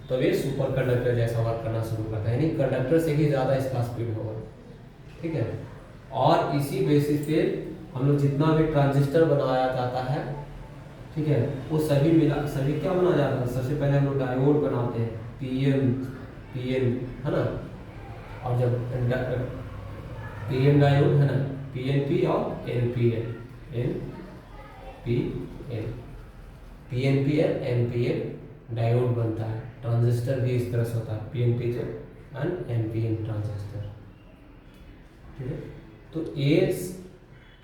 तो ये सुपर कंडक्टर जैसा वर्क करना शुरू करता है, यानी कंडक्टर से ही ज़्यादा इसका स्पीड होगा, ठीक है। और इसी बेसिस पे हम लोग जितना भी ट्रांजिस्टर बनाया जाता है, ठीक है, वो सभी क्या बनाया जाता है, सबसे पहले हम लोग डायोड बनाते हैं, पीएन है ना। और जब पीएन डायोड है ना, पीएनपी और NPN, PNP and NPN diode बनता है। ट्रांजिस्टर भी इस तरह से होता है, पीएनपी एंड एनपीएन ट्रांजिस्टर, ठीक है। तो ये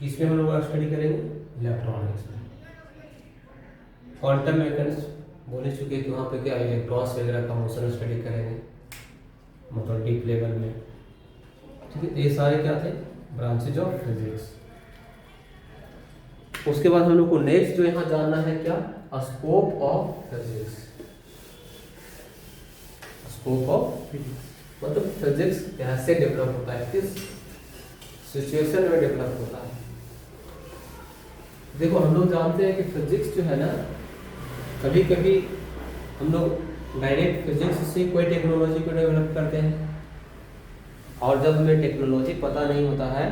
किस में हम लोग स्टडी करेंगे, इलेक्ट्रॉनिक्स में। क्वांटम मैकेनिक्स बोले चुके कि वहाँ पे क्या इलेक्ट्रॉन्स वगैरह का मोशन स्टडी करेंगे, मतलब डीप लेवल में, ठीक है। ये सारे क्या थे, ब्रांचेज ऑफ फिजिक्स। उसके बाद हम लोग को नेक्स्ट जो यहाँ जानना है क्या, scope of physics. Scope of physics मतलब फिजिक्स कैसे डेवलप होता है, किस सिचुएशन में डेवलप होता है। देखो हम लोग जानते हैं कि फिजिक्स जो है ना, कभी कभी हम लोग डायरेक्ट फिजिक्स से कोई टेक्नोलॉजी को डेवलप करते हैं, और जब हमें टेक्नोलॉजी पता नहीं होता है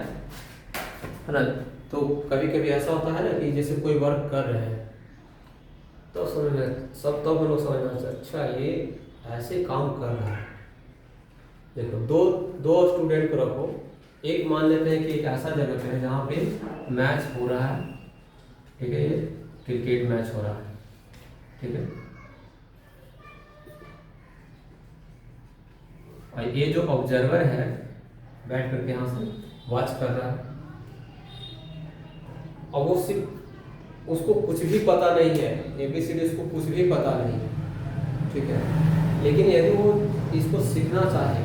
ना, तो कभी कभी ऐसा होता है ना कि जैसे कोई वर्क कर रहे हैं तो समझना सब, तब हम लोग समझना चाहिए अच्छा ये ऐसे काम कर रहा है। देखो दो स्टूडेंट को रखो, एक मान लेते हैं कि एक ऐसा जगह पे है जहाँ पे मैच हो रहा है, ठीक है, ये क्रिकेट मैच हो रहा है, ठीक है। और ये जो ऑब्जर्वर है बैठ करके यहाँ से वॉच कर रहा है, और वो सिर्फ उसको कुछ भी पता नहीं है, ABCD उसको कुछ भी पता नहीं है, ठीक है। लेकिन यदि वो इसको सीखना चाहे,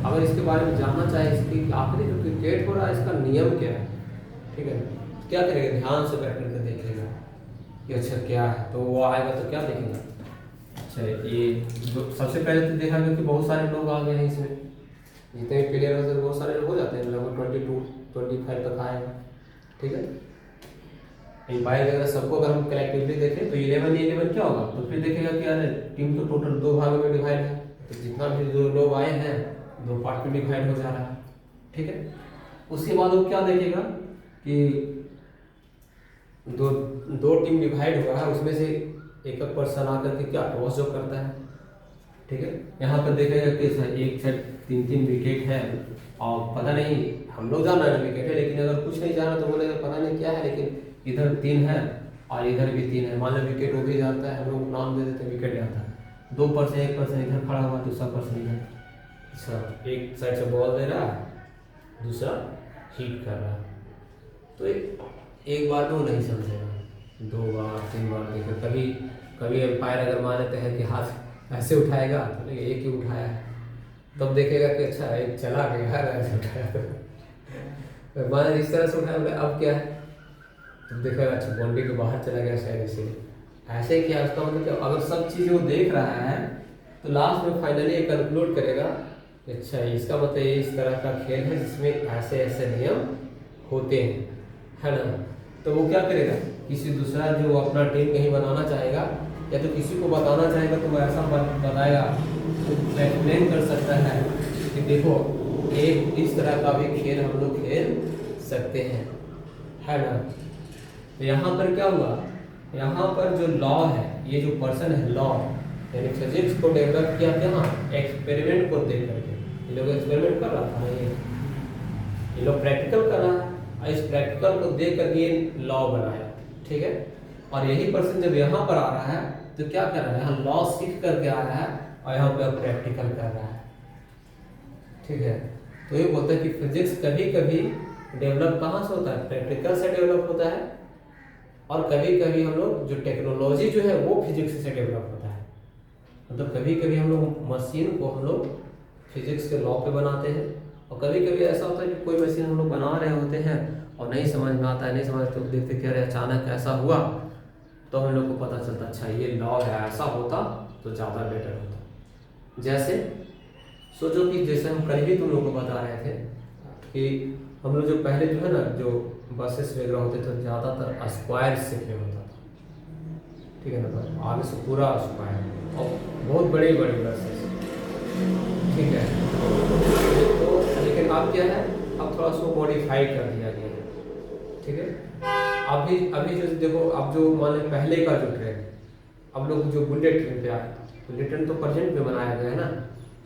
अगर इसके बारे में जानना चाहे, इसकी आखिरी जो क्रिकेट हो रहा है इसका नियम क्या है, ठीक है, क्या करेगा, ध्यान से बैठ करके देखेगा कि अच्छा क्या है। तो वो आएगा तो क्या देखेगा, अच्छा ये सबसे पहले तो देखा कि बहुत सारे लोग आ गए हैं इसमें, जितने भी प्लेयर होते हैं बहुत सारे लोग हो जाते हैं, लगभग 22-25 तक आएगा। ठीक है, एम्पायर अगर सबको अगर हम कलेक्टिवली देखें तो 11 क्या होगा, तो फिर देखेगा कि अरे टीम तो टोटल 2 भागों में डिवाइड है, तो जितना भी जो लोग आए हैं 2 पार्ट में डिवाइड हो जा रहा है। ठीक है, उसके बाद वो क्या देखेगा कि दो टीम डिवाइड हुआ है, उसमें से एक पर्सन आकर के क्या टॉस जो करता है। ठीक है, यहाँ पर देखेगा कि एक साइड 3-3 विकेट है, और पता नहीं हम लोग जाना है विकेट है, लेकिन अगर कुछ नहीं जाना तो बोलेगा पता नहीं क्या है, लेकिन इधर 3 है और इधर भी 3 है, मान लो विकेट वो भी जाता है, हम लोग नाम दे देते हैं विकेट जाता है। 2 पर्सन, एक पर्सन इधर खड़ा हुआ, दूसरा पर्सन इधर, अच्छा एक साइड से बॉल दे रहा है, दूसरा हिट कर रहा है। तो एक बार में वो नहीं समझेगा, 2 बार 3 बार देखे। कभी एम्पायर अगर मान लेते हैं कि हाथ ऐसे उठाएगा तो एक ही उठाया है, तब देखेगा कि अच्छा एक चला गया है, ऐसे उठाया तो मान इस तरह से उठाया, अब क्या है, तब देखेगा अच्छा बाउंड्री के बाहर चला गया शायद, इसीलिए ऐसे किया। उसका मतलब क्या, अगर सब चीज़ें वो देख रहा है तो लास्ट में फाइनली ये कंक्लूड करेगा कि अच्छा इसका मतलब ये इस तरह का खेल है जिसमें ऐसे ऐसे नियम होते हैं, है ना। तो वो क्या करेगा, किसी दूसरा जो अपना टीम कहीं बनाना चाहेगा या तो किसी को बताना चाहेगा तो वो ऐसा बताएगा, तो एक्सप्लेन कर सकता है कि देखो एक इस तरह का भी खेल हम लोग खेल सकते हैं, है ना। तो यहाँ पर क्या हुआ, यहाँ पर जो लॉ है, ये जो पर्सन है लॉ यानी फिजिक्स को डेवलप किया क्या, एक्सपेरिमेंट को देख करके। ये लोग एक्सपेरिमेंट कर रहा था, ये लोग प्रैक्टिकल कर रहा है, और इस प्रैक्टिकल को देख करके लॉ बनाया। ठीक है, और यही पर्सन जब यहाँ पर आ रहा है तो क्या कर रहा है, यहाँ लॉ सीख करके आया है और यहाँ पर प्रैक्टिकल कर रहा है। ठीक है, तो ये बोलता है कि फिजिक्स कभी कभी डेवलप कहाँ से होता है, प्रैक्टिकल से डेवलप होता है, और कभी कभी हम लोग जो टेक्नोलॉजी जो है वो फिजिक्स से डेवलप होता है। मतलब कभी कभी हम लोग मशीन को हम लोग फिजिक्स के लॉ पे बनाते हैं, और कभी कभी ऐसा होता है कि कोई मशीन हम लोग बना रहे होते हैं और नहीं समझ में आता है, नहीं समझ तो देखते कह रहे अचानक ऐसा हुआ, तो हम लोग को पता चलता अच्छा ये लॉ है, ऐसा होता तो ज़्यादा बेटर होता। जैसे सोचो कि जैसे हम कल भी तुम लोग को बता रहे थे कि हम लोग जो पहले जो है ना जो बसेस वगैरह होते थे ज़्यादातर स्क्वायर शेप में होता था। ठीक है ना, तो आगे से पूरा स्क्वायर और बहुत बड़ी बड़ी बसेस। ठीक है, तो लेकिन अब क्या है, अब थोड़ा सा मॉडिफाई कर दिया गया है। ठीक है, अभी जो देखो, अब जो मान लो पहले का जो ट्रेन, अब लोग जो बुलेट ट्रेन पे आए, बुलेट ट्रेन तो प्रेजेंट में बनाया गया है ना,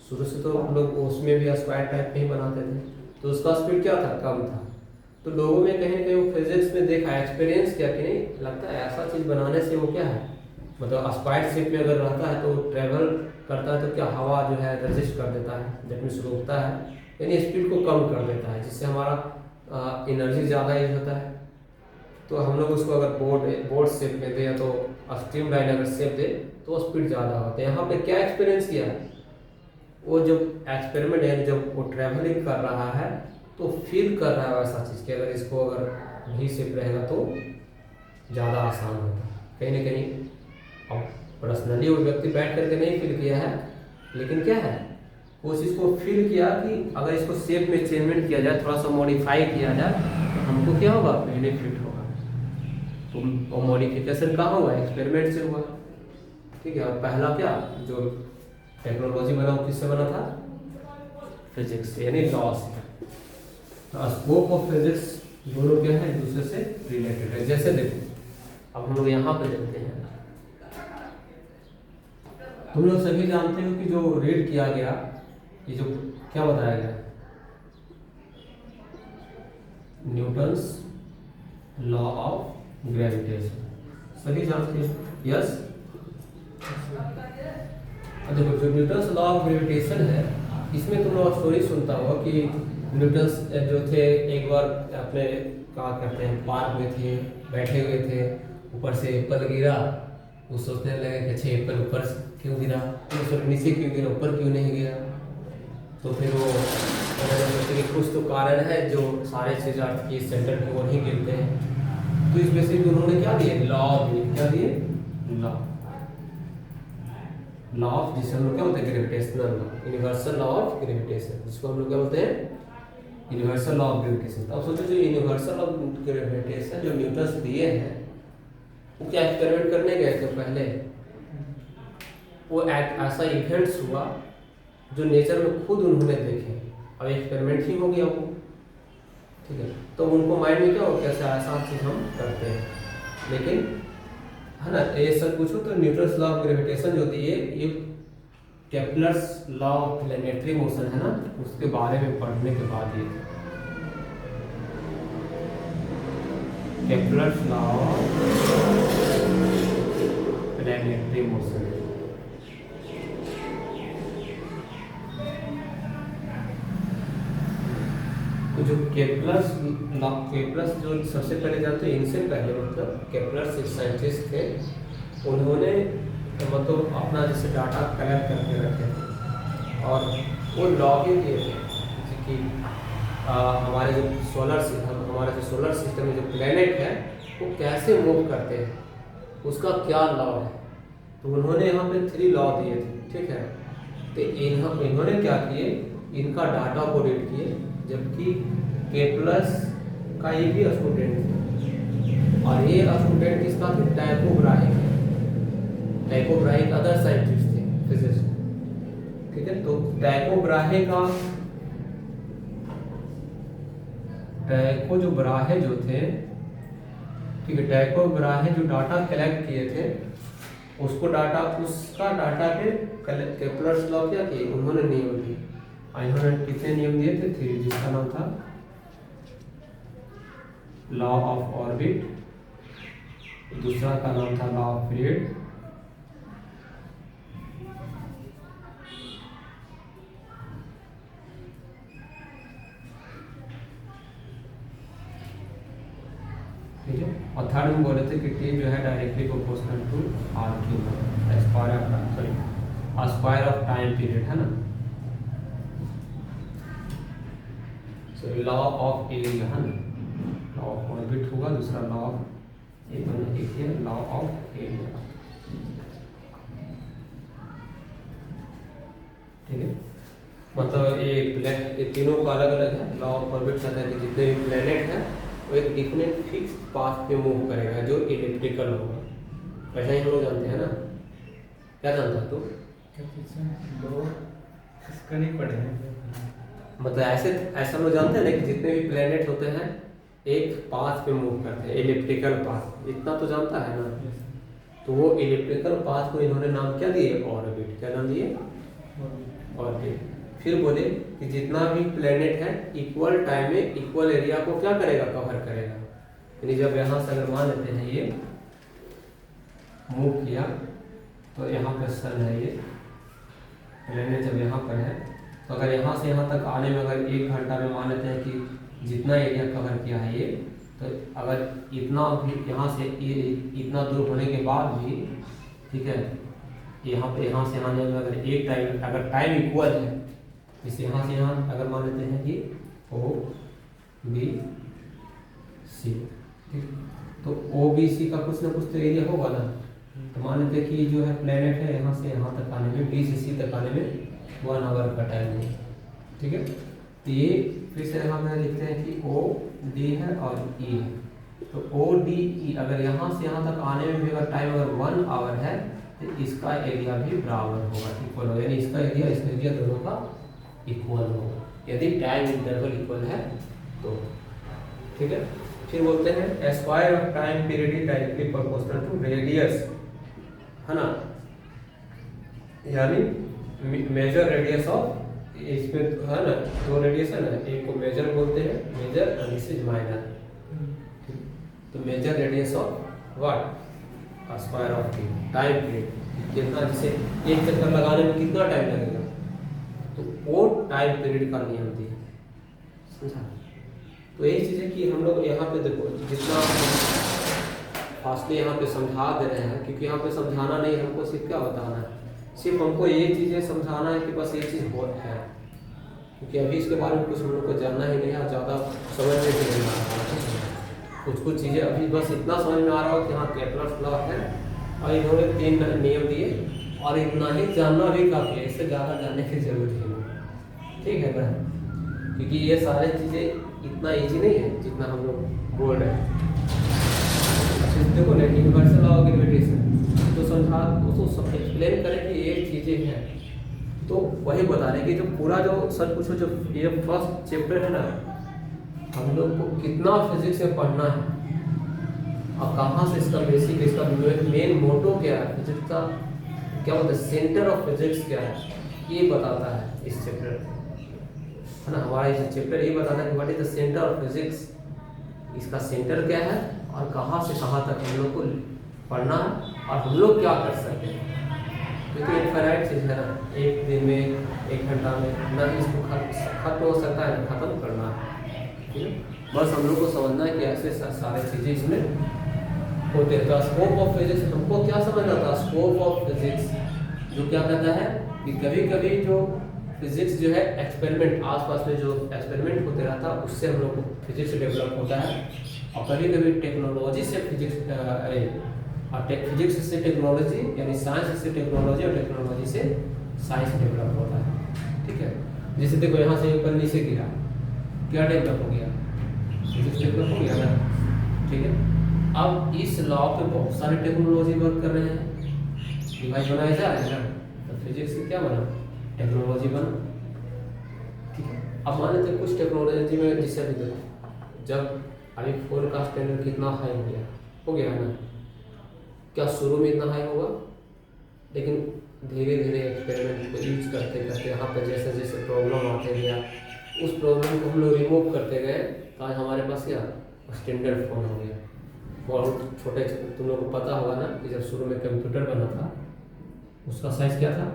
शुरू से तो हम लोग उसमें भी स्क्वायर टाइप में ही बनाते थे, तो उसका स्पीड क्या था, कम था। तो लोगों में कहीं ना कहीं वो फिजिक्स में देखा, एक्सपीरियंस किया कि नहीं लगता है ऐसा चीज़ बनाने से वो क्या है, मतलब स्क्वायर शेप में अगर रहता है तो ट्रेवल करता है तो क्या हवा जो है रजिस्ट कर देता है, दैट मीन्स रोकता है, यानी स्पीड को कम कर देता है, जिससे हमारा एनर्जी ज़्यादा यूज होता है। तो हम लोग उसको अगर बोर्ड शेप में दे या तो स्ट्रीम लाइन अगर शेप दे तो स्पीड ज़्यादा होता है। यहाँ पे क्या एक्सपीरियंस किया है, वो जब एक्सपेरिमेंट है, जब वो ट्रैवलिंग कर रहा है तो फील कर रहा है वैसा चीज़ कि अगर इसको अगर भी शेप रहेगा तो ज़्यादा आसान होता है कहीं ना कहीं। अब पर्सनली वो व्यक्ति बैठ करके नहीं फील किया है, लेकिन क्या है उस चीज़ को फील किया कि अगर इसको शेप में चेंजमेंट किया जाए, थोड़ा सा मॉडिफाई किया जाए तो हमको क्या होगा, बेनिफिट होगा। तो वो मॉडिफिकेशन कहाँ हुआ, एक्सपेरिमेंट से हुआ। ठीक है, और पहला क्या जो टेक्नोलॉजी बना वो किससे बना था, फिजिक्स से, यानी लॉ से। तो स्कोप ऑफ फिजिक्स दोनों क्या है, एक दूसरे से रिलेटेड है। जैसे देखो अब हम लोग यहाँ पे देखते हैं, तुम लोग सभी जानते हो कि जो रीड किया गया, ये जो क्या बताया गया, न्यूटन्स लॉ ऑफ ग्रेविटेशन, सभी जानते हो, यस। देखो जो न्यूटन्स लॉ ऑफ ग्रेविटेशन है, इसमें तुम लोग स्टोरी सुनता हो कि न्यूटन्स जो थे एक बार अपने क्या कहते हैं पार्क में थे, बैठे हुए थे, ऊपर से एप्पल गिरा, वो सोचने लगे कि अच्छा एप्पल ऊपर क्यों गिरा, तो नीचे क्यों गिरा, ऊपर क्यों नहीं गिरा। तो फिर वो सोचते कि कुछ तो कारण है जो सारे चीज़ अर्थ की सेंटर की ओर ही गिरते हैं। तो इस बेसिस पे उन्होंने क्या दिए, लॉ दिए, क्या दिए, लॉ ऑफ, जिसे हम लोग क्या बोलते हैं, gravitational law, universal law of gravitation, जिसको हम लोग क्या बोलते हैं, यूनिवर्सल लॉ ऑफ ग्रेविटेशन। अब सोचो जो यूनिवर्सल ऑफ ग्रेविटेशन जो न्यूटन दिए हैं, वो क्या एक्सपेरिमेंट करने गए थे पहले, वो एक ऐसा इवेंट्स हुआ जो नेचर में खुद उन्होंने देखे, अब एक्सपेरिमेंट ही हो गया वो, ठीक है। तो उनको माइंड में क्या हो, कैसे ऐसा चीज हम करते हैं, लेकिन है ना, ये सब पूछो तो न्यूटन्स लॉ ऑफ ग्रेविटेशन जो दिए, ये Kepler's law of planetary motion है ना, उसके बारे में पढ़ने के बाद ये Kepler's law of planetary motion. तो जो केपलर्स जो सबसे पहले जानते हैं, इनसे पहले मतलब केपलर्स एक साइंटिस्ट थे, उन्होंने मतलब अपना जैसे डाटा कलेक्ट करके रखे थे और वो लॉगिंग किए थे, जैसे कि हमारे जो हमारे जो सोलर सिस्टम में जो प्लेनेट है वो कैसे मूव करते हैं, उसका क्या लॉ है। तो उन्होंने यहाँ पे 3 लॉ दिए थे, ठीक है। तो इन्होंने क्या किए, इनका डाटा को रीड किए, जबकि केपलर्स का ये भी स्टूडेंट थे, और ये स्टूडेंट किसका थे, टाइको ब्राहे अदर साइंटिस्ट थे, फिजिसिस्ट, ठीक है। तो टाइको जो ब्राहे जो थे, ठीक है, टाइको ब्राहे जो डाटा कलेक्ट किए थे, उसका डाटा पे केपलर्स लॉ क्या किए, उन्होंने नियम दिए। इन्होंने कितने नियम दिए थे, 3, जिसका नाम था लॉ ऑफ ऑर्बिट, दूसरा का नाम था लॉ ऑफ पीरियड, ठीक है, और थर्ड में बोले थे कि टी जो है directly proportional to R cube, square of time period, है ना। सो लॉ ऑफ एरिया है ना, लॉ ऑफ ऑर्बिट होगा, दूसरा लॉ ऑफ एक लॉ ऑफ एरिया, ठीक है। मतलब ये तीनों का अलग अलग है। लॉ ऑफ ऑर्बिट कहता है कि जितने भी प्लेनेट है वो एक डिफरेंट फिक्स पाथ पे मूव करेगा जो इलिप्टिकल होगा, वैसा ही हम लोग जानते हैं ना। क्या जानता है तू? इसका नहीं पढ़े हैं। मतलब ऐसा लोग जानते हैं ना कि जितने भी प्लेनेट होते हैं एक पाथ पे मूव करते हैं, इलिप्टिकल पाथ, इतना तो जानता है ना। तो वो इलिप्टिकल पाथ को इन्होंने नाम क्या दिए, ऑर्बिट। क्या नाम दिए? ऑर्बिट। फिर बोले कि जितना भी प्लेनेट है इक्वल टाइम में इक्वल एरिया को क्या करेगा, कवर करेगा। यानी जब यहाँ से अगर मान लेते हैं ये मूव किया तो यहाँ पर सन है, ये प्लेनेट जब यहाँ पर है तो अगर यहाँ से यहाँ तक आने में अगर 1 घंटा में मान लेते हैं कि जितना एरिया कवर किया है ये, तो अगर इतना भी यहाँ से इतना दूर होने के बाद भी, ठीक है, यहाँ से आने में अगर टाइम इक्वल है, इस यहाँ से यहाँ अगर मान लेते हैं कि ओ बी सी, ठीक, तो ओ बी सी का कुछ ना कुछ तो एरिया होगा ना। तो मान लेते हैं कि जो है प्लेनेट है यहाँ से यहाँ तक आने में, बी से सी तक आने में 1 आवर का टाइम है, ठीक है। तो ये फिर से हम लिखते हैं कि ओ डी है और ई है, तो ओ डी ई अगर यहाँ से यहाँ तक आने में भी अगर टाइम अगर 1 आवर है तो इसका एरिया भी बराबर होगा, इक्वल होगा, यानी इसका एरिया इस एरिया दोनों का इक्वल होगा यदि टाइम इंटरवल इक्वल है तो, ठीक है। फिर बोलते हैं square of time period is directly proportional to radius, है ना, यानी मेजर रेडियस ऑफ, इसमें है ना 2 रेडियस है ना, एक को मेजर बोलते हैं, major and this is minor. तो major radius of what, square of time period, कितना, जैसे एक चक्कर लगाने में कितना टाइम लगेगा, तो वो टाइम पीरियड का नियम दिया, समझा। तो यही चीज़ है कि हम लोग यहाँ पे देखो जितना फास्टली यहाँ पे समझा दे रहे हैं, क्योंकि यहाँ पे समझाना नहीं, हमको सिर्फ क्या बताना है, सिर्फ हमको ये चीज़ें समझाना है कि बस ये चीज़ हो है, क्योंकि अभी इसके बारे में कुछ हम लोग को जानना ही नहीं है, ज़्यादा समझ में भी नहीं आ रहा है। कुछ चीज़ें अभी बस इतना समझ में आ रहा हो कि हाँ केपलर्स लॉ है और इन्होंने 3 नियम दिए और इतना ही जानना भी काफ़ी है, इससे ज़्यादा जानने की जरूरत ही नहीं, ठीक है ना, क्योंकि ये सारी चीज़ें इतना इजी नहीं है जितना हम लोग बोल रहे हैं। देखो ना यूनिवर्सल लॉ ऑफ ग्रेविटेशन तो समझा उसको सब एक्सप्लेन करें कि ये चीज़ें हैं, तो वही बता रहे कि जो पूरा जो सब कुछ जो ये फर्स्ट चैप्टर है ना, हम लोग को कितना फिजिक्स में पढ़ना है और कहाँ से इसका बेसिक, इसका मेन मोटो क्या है, फिजिक्स का क्या बोलते हैं, सेंटर ऑफ फिजिक्स क्या है, ये बताता है इस चैप्टर है ना। हमारा ये चैप्टर ये बताता है कि what is the centre of physics, इसका सेंटर क्या है और कहाँ से कहाँ तक हम लोग को पढ़ना है और हम लोग क्या कर सकते हैं, क्योंकि इनफाइनाइट चीज़ है ना, एक दिन में 1 घंटा में ना इसको खत्म हो सकता है, खत्म करना है, ठीक है। बस हम लोग को समझना है कि ऐसे सारे चीज़ें इसमें होते हैं। तो स्कोप ऑफ फिजिक्स हमको क्या समझना था, स्कोप ऑफ फिजिक्स जो क्या कहता है कि कभी कभी जो फिजिक्स जो है एक्सपेरिमेंट, आसपास में जो एक्सपेरिमेंट होते रहता है उससे हम लोग को फिजिक्स डेवलप होता है, और कभी कभी टेक्नोलॉजी से फिजिक्स और फिजिक्स से टेक्नोलॉजी यानी साइंस से टेक्नोलॉजी और टेक्नोलॉजी से साइंस डेवलप होता है, ठीक है। जैसे देखो यहाँ से ऊपर नीचे गिरा, क्या डेवलप हो गया, फिजिक्स डेवलप हो गया ना, ठीक है। अब इस लॉ पे बहुत सारे टेक्नोलॉजी वर्क कर रहे हैं, डिवाइस बनाया जा रहा है ना, तो फिजिक्स से क्या बना, टेक्नोलॉजी बना, ठीक है। अब मान लेते कुछ टेक्नोलॉजी में जैसे अभी देखो, जब अभी फोन का स्टैंडर्ड कितना हाई हो गया है ना, क्या शुरू में इतना हाई होगा, लेकिन धीरे धीरे एक्सपेरिमेंट को यूज करते करते यहाँ पर जैसे जैसे प्रॉब्लम आते गया, उस प्रॉब्लम को हम लोग रिमूव करते गए, तो आज हमारे पास क्या स्टैंडर्ड फ़ोन हो गया। बहुत छोटे, तुम लोग को पता होगा ना कि जब शुरू में कंप्यूटर बना था उसका साइज क्या था,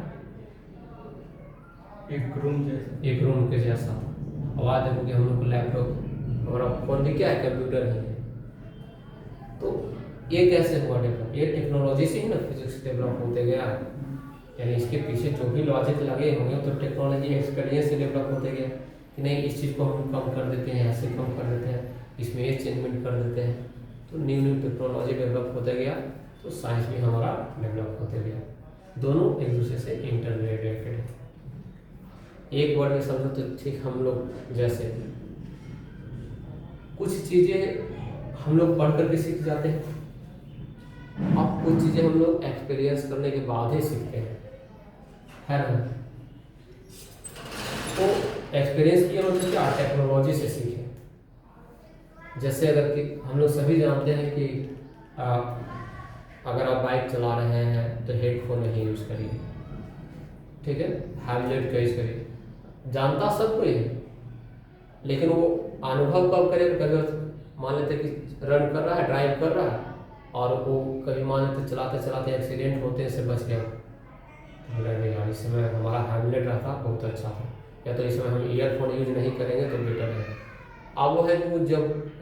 एक रूम के जैसा। अब आज देखो कि हम लोग को लैपटॉप, हमारा फोन भी क्या है, कंप्यूटर ही है। तो ये कैसे हुआ डेवलप, ये टेक्नोलॉजी से ही ना फिजिक्स डेवलप होते गया, यानी इसके पीछे जो भी लॉजिक लगे होंगे तो टेक्नोलॉजी एक्सपीरियंस से डेवलप होते गया कि नहीं इस चीज़ को हम कम कर देते हैं, ऐसे कम कर देते हैं, इसमें ये चेंजमेंट कर देते हैं, तो न्यू टेक्नोलॉजी डेवलप होते गया, तो साइंस भी हमारा डेवलप होते गया। दोनों एक दूसरे से इंटर रिलेटेड है। एक वर्ड में समझो तो ठीक, हम लोग जैसे कुछ चीज़ें हम लोग पढ़ करके सीख जाते हैं, अब कुछ चीज़ें हम लोग एक्सपीरियंस करने के बाद ही सीखते हैं, है ना। तो एक्सपीरियंस किया मतलब क्या, टेक्नोलॉजी से सीखे। जैसे अगर कि हम लोग सभी जानते हैं कि अगर आप बाइक चला रहे हैं तो हेडफोन नहीं यूज़ करिए, ठीक है, हेलमेट का यूज़ करिए, जानता सब कोई है, लेकिन वो अनुभव कब करे, कभी मान लेते कि रन कर रहा है, ड्राइव कर रहा है, और वो कभी मान लेते चलाते चलाते एक्सीडेंट होते हैं, से बच गया, तो नहीं यार इस समय हमारा हेलमेट रहता बहुत अच्छा था, या तो इस समय हम ईयरफोन यूज नहीं करेंगे तो बेटर है। अब वो है कि वो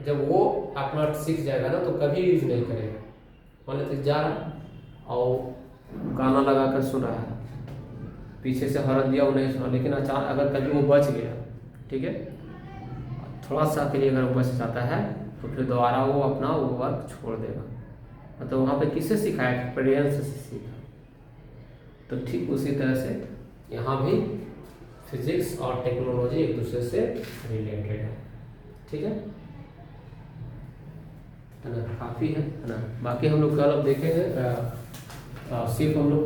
जब वो अपना सीख जाएगा ना तो कभी यूज नहीं करेगा। मान लेते जा रहा और गाना लगा कर सुन रहा है, पीछे से हॉर्न दिया वो नहीं सुना, लेकिन अचानक अगर कभी वो बच गया, ठीक है, थोड़ा सा के लिए अगर बच जाता है तो फिर दोबारा वो अपना वो वर्क छोड़ देगा। मतलब वहाँ पे किससे सीखा है, एक्सपीरियंस से सीखा। तो ठीक उसी तरह से यहाँ भी फिजिक्स और टेक्नोलॉजी एक दूसरे से रिलेटेड है, ठीक है ना, काफ़ी है ना। बाकी हम लोग कल अब देखेंगे सिर्फ हम लोग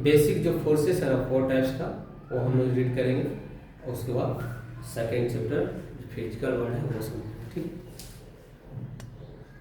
बेसिक जो फोर्सेस है ना 4 टाइप्स का, वो हम लोग रीड करेंगे, उसके बाद सेकेंड चैप्टर फिजिकल वर्ल्ड है वो समझेंगे, ठीक।